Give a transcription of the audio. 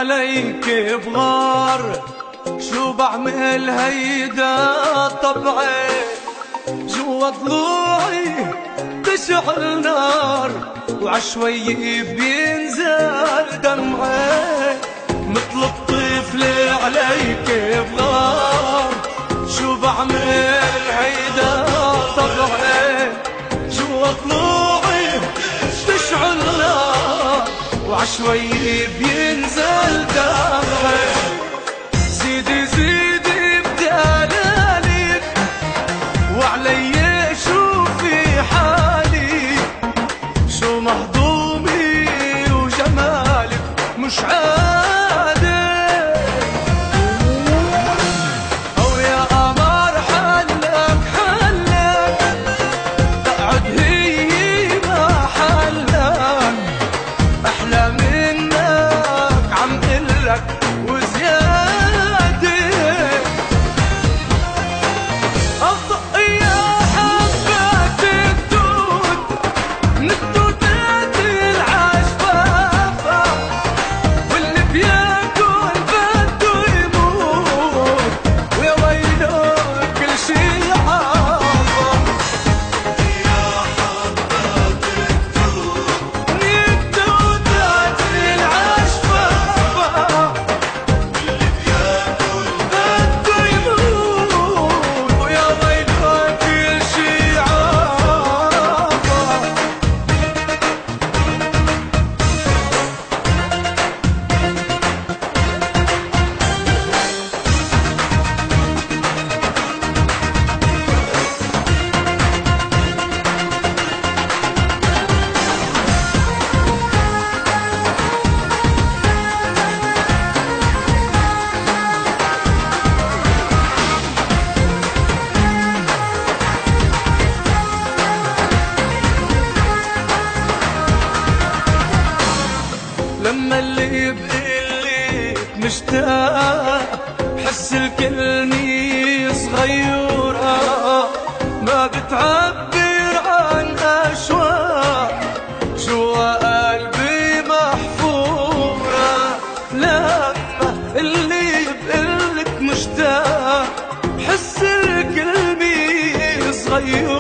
عليك بغار، شو بعمل هيدا طبعي، جوا ضلوعي تشعل نار، وعشوي بينزل دمعي، مثل الطفل عليك بغار، شو بعمل هيدا طبعي، جوا ضلوعي تشعل نار، وعشوي بينزل دمعي. زيدي زيدي بدلالك وعلي شوفي حالي، شو مهضومي وجمالك مش عادي، أو يا قمر حلك حلك تقعد هي محلك، أحلى منك عم قلك وزيادة، أطق يا حبات الدود من الدودات العشفافة، واللي بياكل بده يموت، ويا ويله كل شي عافى. يا حبات الدود من الدودات العشفافة، واللي بياكل بده يموت، ويا ويله كل شي عافى. لما اللي بقلك مشتاق، حس الكلمة صغيرة ما بتعبر عن أشواق، جوا قلبي محفورة. لما اللي بقلك مشتاق، حس الكلمة صغيرة